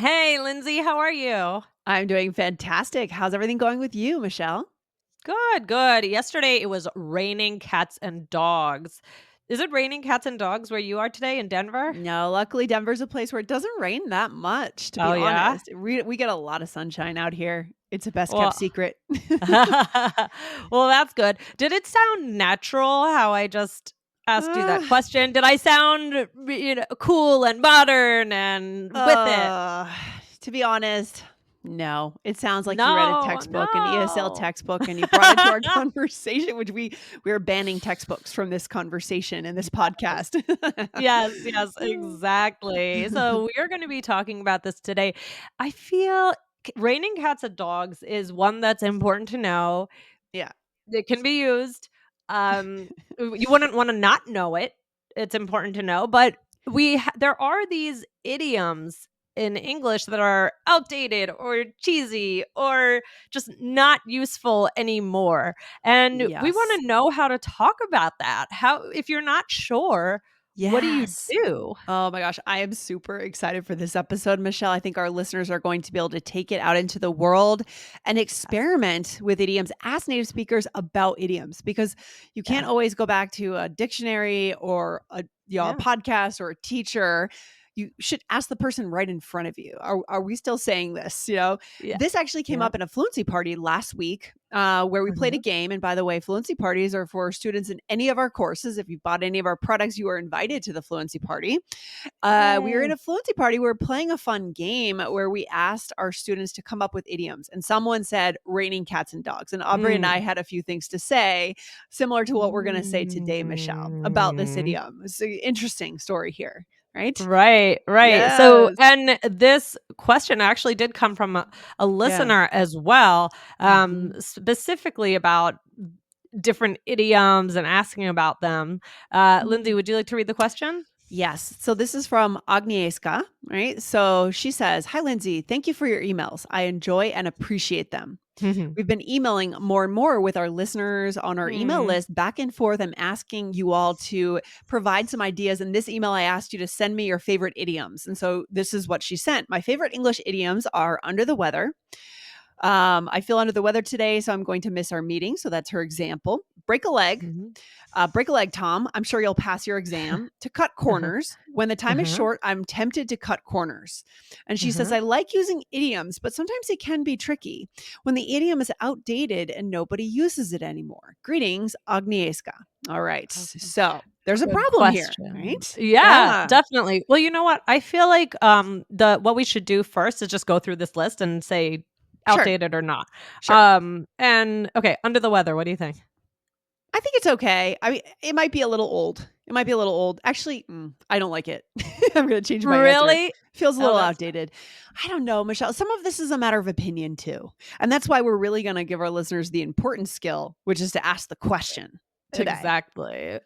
Hey, Lindsay, how are you? I'm doing fantastic. How's everything going with you, Michelle? Good, good. Yesterday it was raining cats and dogs. Is it raining cats and dogs where you are today in Denver? No, luckily Denver's a place where it doesn't rain that much, to be Oh, yeah? honest. We get a lot of sunshine out here. It's a best kept Well, secret. well, that's good. Did it sound natural how I just asked you that uh, question? Did I sound, cool and modern and with it? uh, to be honest, no. It sounds like you read a No, textbook, an ESL no. textbook, and you brought it to our conversation, which we are banning textbooks from this conversation and this Yes. podcast. Yes, yes, exactly. So we are going to be talking about this today. I feel raining cats and dogs is one that's important to know. Yeah. It can be used. You wouldn't want to not know it. It's important to know, but there are these idioms in English that are outdated or cheesy or just not useful anymore. And we want Yes. to know how to talk about that. How if you're not sure, what do you Yes. do? Oh my gosh, I am super excited for this episode, Michelle. I think our listeners are going to be able to take it out into the world and experiment with idioms, ask native speakers about idioms, because you can't Yeah. always go back to a dictionary or a Yeah. podcast or a teacher. You should ask the person right in front of you. Are we still saying this? Yeah. This actually came Yeah. up in a fluency party last week, where we played a Mhm. game. And by the way, fluency parties are for students in any of our courses. If you bought any of our products, you are invited to the fluency party. We were in Yay. a fluency party. We were playing a fun game where we asked our students to come up with idioms. And someone said raining cats and dogs. And Aubrey and I Mm. had a few things to say, similar to what we're going to say today, Michelle, about this Mm. idiom. It's an interesting story here, right? Right, right. So, Yes. and this question actually did come from a Yeah. listener as well, Mhm. specifically about different idioms and asking about them. Lindsay, Mm. would you like to read the question? Yes. So this is from Agnieszka, right? So she says, "Hi, Lindsay. Thank you for your emails. I enjoy and appreciate them. We've been emailing more and more with our listeners on our email Mm. list back and forth. I'm asking you all to provide some ideas. In this email, I asked you to send me your favorite idioms. And so this is what she sent. My favorite English idioms are under the weather. I feel under the weather today, so I'm going to miss our meeting. So that's her example. Break a leg. Mhm. Break a leg, Tom. I'm sure you'll pass your exam. To cut Uh-huh. corners. When the time is Uh-huh. short, I'm tempted to cut corners. And she says, Uh-huh. I like using idioms, but sometimes it can be tricky when the idiom is outdated and nobody uses it anymore. Greetings, Agnieszka. All right. Okay. So there's a Good problem here, question. right? Yeah, Yeah. definitely. Well, you know what? I feel like the what we should do first is just go through this list and say Sure. outdated or not. Sure. And okay, under the weather, what do you think? I think it's okay. I mean, it might be a little old. It might be a little old. Actually, I don't like it. I'm going to change my answer. Really? Feels a Oh, little that's outdated. I don't know, Michelle. Some of this is a matter of opinion too. And that's why we're really going to give our listeners the important skill, which is to ask the question today. exactly.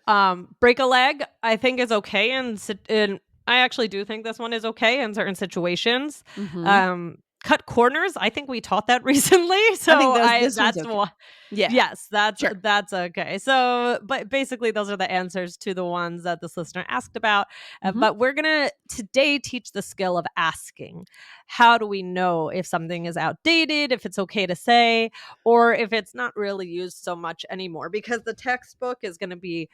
Break a leg, I think is okay in I actually do think this one is okay in certain situations. Mhm. Cut corners, I think we taught that recently, I think so I this one's that's okay. why. Yeah. Yes, Sure. that's okay. So, but basically those are the answers to the ones that this listener asked about. Mhm. But we're going to today teach the skill of asking. How do we know if something is outdated, if it's okay to say, or if it's not really used so much anymore? Because the textbook is going to be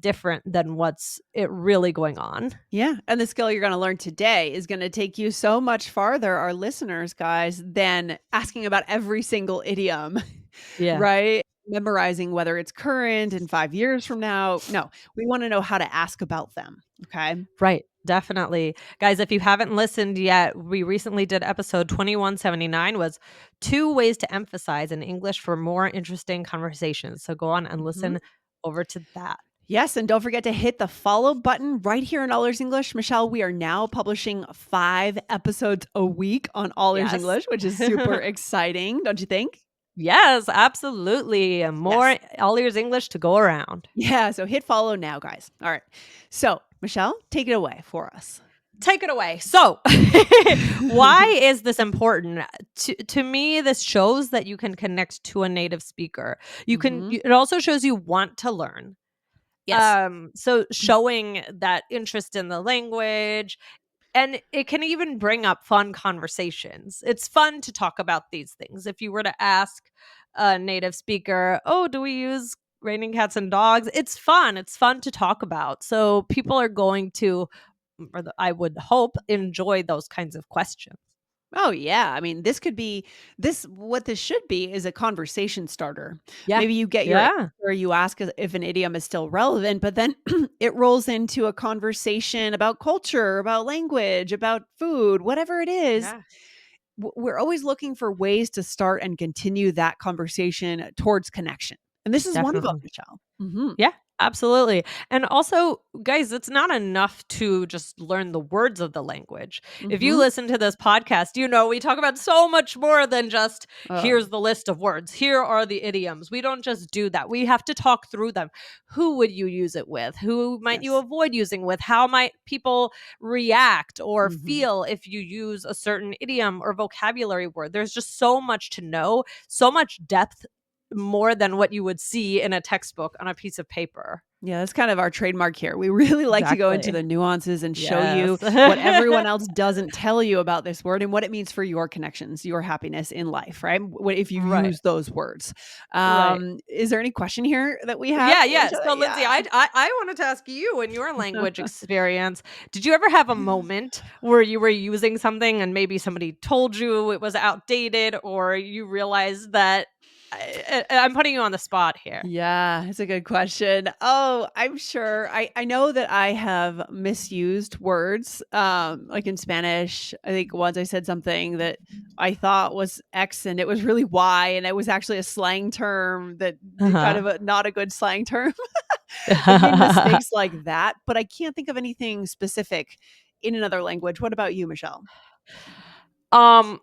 different than what's it really going on. Yeah, and the skill you're going to learn today is going to take you so much farther, our listeners, guys, than asking about every single idiom, Yeah. right? Memorizing whether it's current in 5 years from now. No, we want to know how to ask about them. Okay. Right. Definitely. Guys, if you haven't listened yet, we recently did episode 2179 was 2 ways to emphasize in English for more interesting conversations. So go on and Mhm. listen over to that. Yes, and don't forget to hit the follow button right here on All Ears English. Michelle, we are now publishing 5 episodes a week on All Ears Yes. English, which is super exciting, don't you think? Yes, absolutely. And Yes. more all ears English to go around. Yeah, so hit follow now, guys. All right. So, Michelle, take it away for us. Take it away. So, why is this important? To me, this shows that you can connect to a native speaker. Mhm. It also shows you want to learn. Yes. So showing that interest in the language, And it can even bring up fun conversations. It's fun to talk about these things. If you were to ask a native speaker, oh, do we use raining cats and dogs? It's fun. It's fun to talk about. So people are going to, I would hope, enjoy those kinds of questions. Oh yeah, I mean, this could be this what this should be is a conversation starter. Yeah. Maybe you get your Yeah. answer, you ask if an idiom is still relevant, but then it rolls into a conversation about culture, about language, about food, whatever it is. Yeah. We're always looking for ways to start and continue that conversation towards connection. And this is one of them, Definitely. Michelle. Mhm. Yeah, absolutely. And also, guys, it's not enough to just learn the words of the language. If you Mhm. listen to this podcast, you know we talk about so much more than just Oh, here's the list of words, here are the idioms. We don't just do that. We have to talk through them. Who would you use it with? Who might you yes. avoid using with? How might people react or Mhm. feel if you use a certain idiom or vocabulary word? There's just so much to know, so much depth, more than what you would see in a textbook on a piece of paper. Yeah, that's kind of our trademark here. We really like to go into Exactly. the nuances and show you Yes. what everyone else doesn't tell you about this word and what it means for your connections, your happiness in life, right? What if you Right. use those words? Right. Is there any question here that we have? Yeah, yeah. So, Lindsay, Yeah. I wanted to ask you, in your language experience, did you ever have a moment where you were using something and maybe somebody told you it was outdated, or you realized that I'm putting you on the spot here? Yeah, it's a good question. Oh, I'm sure. I know that I have misused words. Like in Spanish, I think once I said something that I thought was X and it was really Y, and it was actually a slang term that kind Uh-huh. of not a good slang term. I've made mistakes like that, but I can't think of anything specific in another language. What about you, Michelle? Um,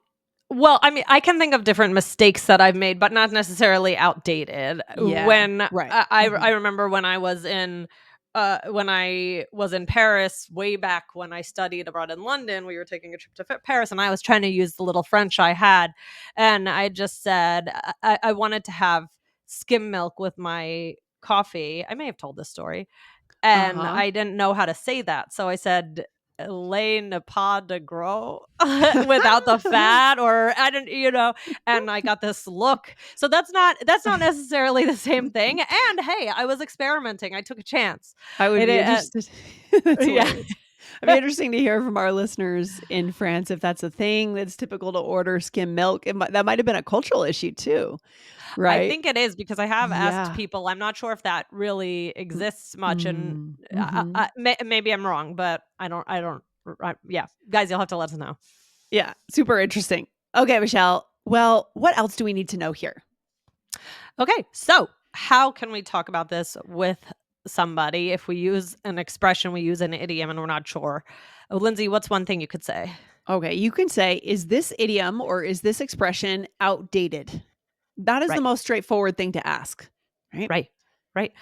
well, I mean, I can think of different mistakes that I've made, but not necessarily outdated. Yeah, right. I Mhm. remember when I was in Paris way back when I studied abroad in London, we were taking a trip to Paris, and I was trying to use the little French I had, and I just said I wanted to have skim milk with my coffee. I may have told this story, and Uh-huh. I didn't know how to say that. So I said, "Lait ne pas de gros," without the fat, or I didn't, and I got this look. So that's not necessarily the same thing. And hey, I was experimenting. I took a chance. I would It be uh, interested. That's yeah. hilarious. It'd be interesting to hear from our listeners in France if that's a thing that's typical to order skim milk. That might have been a cultural issue too, I right? think it is, because I have asked Yeah. people. I'm not sure if that really Mm, exists much, and mhm. maybe I'm wrong, but yeah, guys, you'll have to let us know. Yeah, super interesting. Okay, Michelle. Well, what else do we need to know here? Okay, so how can we talk about this with somebody if we use an expression, we use an idiom, and we're not sure? Oh, Lindsay, what's one thing you could say? Okay, you can say, is this idiom or is this expression outdated? That is the Right, most straightforward thing to ask, right? right, right.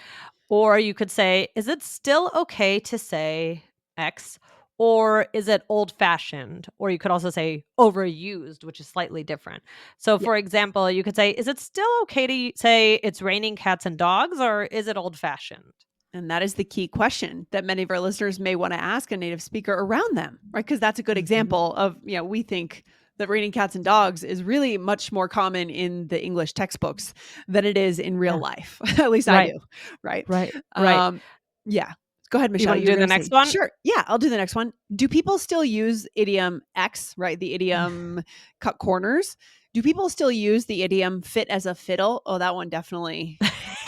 Or you could say, is it still okay to say X? Or is it old fashioned? Or you could also say overused, which is slightly different. So, Yeah. for example, you could say, is it still okay to say it's raining cats and dogs? Or is it old fashioned? And that is the key question that many of our listeners may want to ask a native speaker around them, right? Because that's a good Mhm. example of, we think that raining cats and dogs is really much more common in the English textbooks than it is in real Yeah. life. At least I Right. do, right? Right. Right. Um, yeah. Go ahead, You Michelle. wanna You were do going the to next say, one? sure. Yeah, I'll do the next one. Do people still use idiom X, right? The idiom cut corners. Do people still use the idiom fit as a fiddle? Oh, that one definitely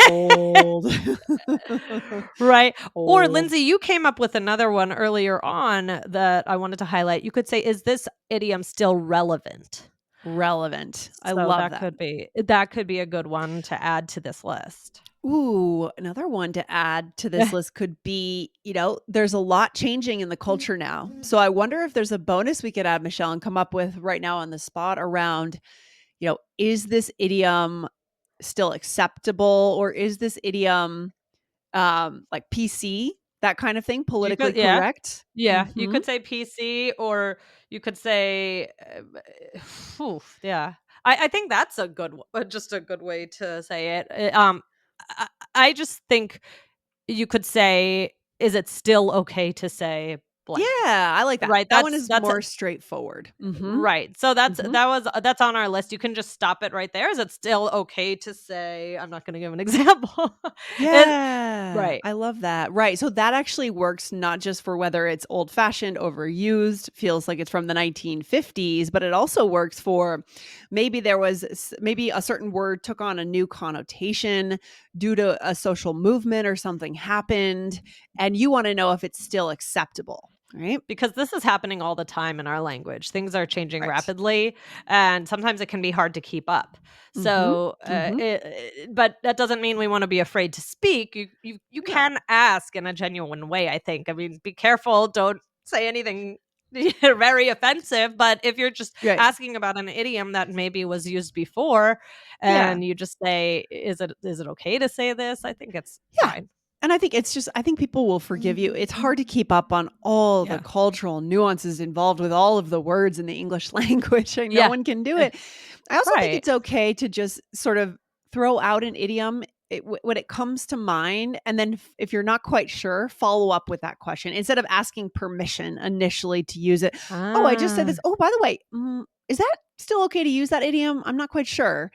old. Right. Or Old. Lindsay, you came up with another one earlier on that I wanted to highlight. You could say, "Is this idiom still relevant?" Relevant. I So love that. that could be a good one to add to this list. Ooh, another one to add to this list could be, there's a lot changing in the culture now. So I wonder if there's a bonus we could add, Michelle, and come up with right now on the spot around, is this idiom still acceptable or is this idiom like PC, that kind of thing, You politically could yeah. correct? Yeah, you Mhm. could say PC, or you could say, yeah. I think that's a good just a good way to say it. I just think you could say, "Is it still okay to say blank. Yeah, I like that. Right, That one that's is that's more straightforward. Mhm. right. So Mhm. that's on our list. You can just stop it right there. Is it still okay to say I'm not gonna give an example. It Yeah, right. I love that. Right, so that actually works not just for whether it's old-fashioned, overused, feels like it's from the 1950s, but it also works for maybe there was maybe a certain word took on a new connotation due to a social movement or something happened, and you wanna know if it's still acceptable, right? Because this is happening all the time in our language. Things are changing Right. rapidly, and sometimes it can be hard to keep up. Mhm. So, Mhm. but that doesn't mean we want to be afraid to speak. You No. can ask in a genuine way. I think. I mean, be careful. Don't say anything very offensive. But if you're just Right. asking about an idiom that maybe was used before, Yeah. and you just say, "Is it okay to say this?" I think it's Yeah. fine. And I think it's just I think people will forgive you. It's hard to keep up on all the Yeah. cultural nuances involved with all of the words in the English language, and no Yeah. one can do Yeah. it. I also think Right. it's okay to just sort of throw out an idiom when it comes to mind, and then if you're not quite sure, follow up with that question instead of asking permission initially to use it. Oh, I just said Ah. this. Oh, by the way, is that still okay to use that idiom? I'm not quite sure.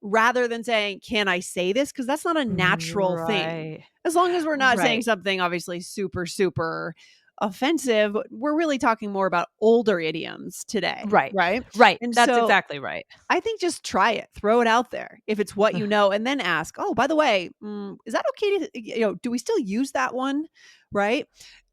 Rather than saying, "Can I say this?" Because that's not a natural thing. Right. As long as we're not saying Right. something obviously super, super offensive, we're really talking more about older idioms today, Right. right? Right. And That's so exactly right. I think just try it, throw it out there if it's what you know, and then ask, "Oh, by the way, is that okay to do we still use that one?" Right?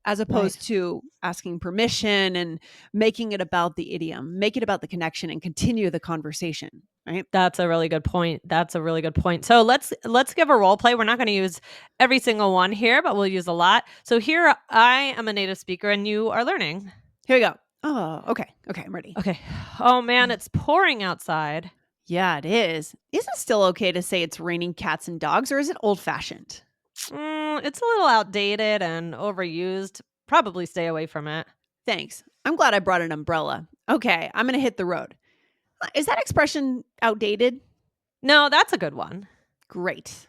As Right. opposed to asking permission and making it about the idiom, make it about the connection and continue the conversation, right? That's a really good point. That's a really good point. So let's give a role play. We're not going to use every single one here, but we'll use a lot. So here I am a native speaker and you are learning. Here we go. Oh, okay. Okay, I'm ready. Okay. Oh man, it's pouring outside. Yeah, it is. Is it still okay to say it's raining cats and dogs, or is it old fashioned? It's a little outdated and overused. Probably stay away from it. Thanks. I'm glad I brought an umbrella. Okay, I'm going to hit the road. Is that expression outdated? No, that's a good one. Great.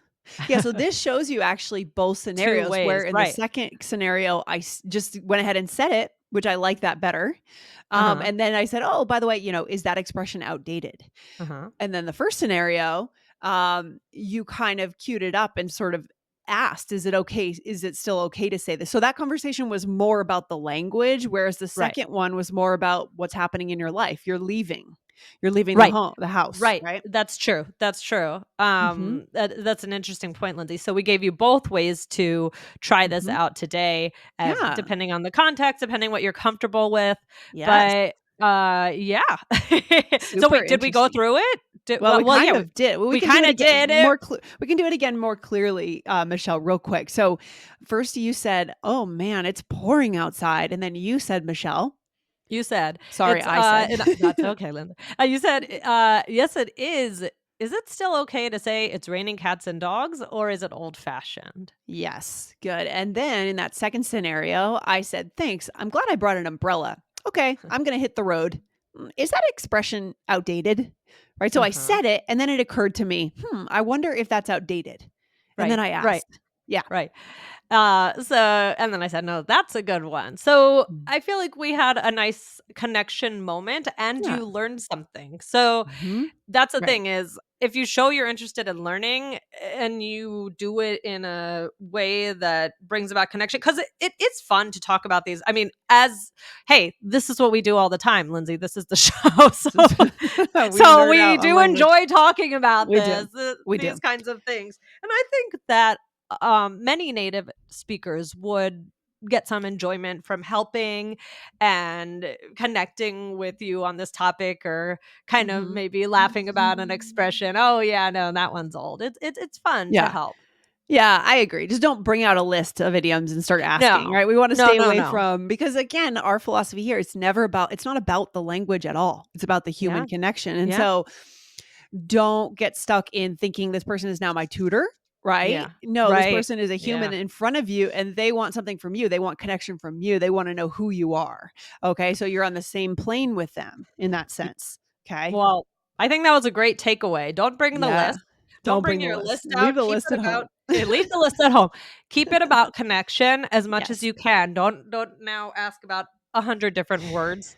Yeah, so this shows you actually both Two scenarios where ways. in the Right. second scenario, just went ahead and said it, which I like that better. Uh-huh. And then I said, oh, by the way, is that expression outdated? Uh-huh. And then the first scenario, you kind of queued it up and sort of asked, is it okay? Is it still okay to say this? So that conversation was more about the language, whereas the Right. second one was more about what's happening in your life. You're leaving. You're leaving Right. the house, Right. right? That's true. That's true. Mm-hmm. That's an interesting point, Lindsay. So we gave you both ways to try this Mm-hmm. out today, Yeah. depending on the context, depending what you're comfortable with. Yes. But yeah. So Super wait, did we go interesting. through it? Well, we Yeah, kind of did. Well, we we can do kind it of again did it. we can do it again more clearly, Michelle, real quick. So, first you said, "Oh man, it's pouring outside," and then you said, Michelle. You said Sorry, I said. that's okay, Linda. You said yes, it is. Is it still okay to say it's raining cats and dogs, or is it old fashioned? Yes, good. And then in that second scenario, I said, "Thanks. I'm glad I brought an umbrella." Okay, I'm gonna hit the road. Is that expression outdated? Right. So Uh I huh. said it, and then it occurred to me, I wonder if that's outdated. And then Right. I Right. asked. Yeah. Right. And then I said, "No, that's a good one." So, Mm. I feel like we had a nice connection moment and Yeah. you learned something. So, Hmm. that's the Right. thing is if you show you're interested in learning and you do it in a way that brings about connection because it is fun to talk about these. I mean, as hey, this is what we do all the time, Lindsay. This is the show. So We so nerd we out on do language. enjoy talking about We do. this, We these do. kinds of things. And I think that many native speakers would get some enjoyment from helping and connecting with you on this topic or kind of Mhm. maybe laughing about an expression. Oh yeah, no, that one's old. It's fun to Yeah. help. Yeah, I agree. Just don't bring out a list of idioms and start asking, No. right? We wanna No, stay no, away no. from because again, our philosophy here, it's not about the language at all. It's about the Yeah. human connection. And Yeah. so don't get stuck in thinking this person is now my tutor, right? Yeah. No, this Right. person is a human Yeah. in front of you and they want something from you. They want connection from you. They wanna know who you are. Okay? So you're on the same plane with them in that sense. Okay? Well, I think that was a great takeaway. Don't bring the Yeah. list. Don't bring bring the your list. list Leave out. the Keep list it at home. about leave the list at home. Keep it about connection as much as Yes. you can. Don't now ask about 100 different words.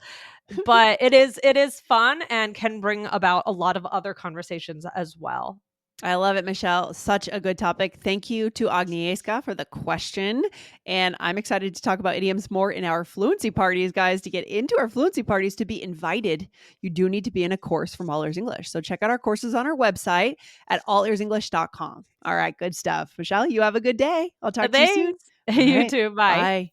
But it is fun and can bring about a lot of other conversations as well. I love it, Michelle. Such a good topic. Thank you to Agnieszka for the question. And I'm excited to talk about idioms more in our fluency parties, guys. To get into our fluency parties, to be invited, you do need to be in a course from All Ears English. So check out our courses on our website at allearsenglish.com. All right, good stuff. Michelle, you have a good day. I'll talk to you soon. Thanks. All You right. too. Bye. Bye.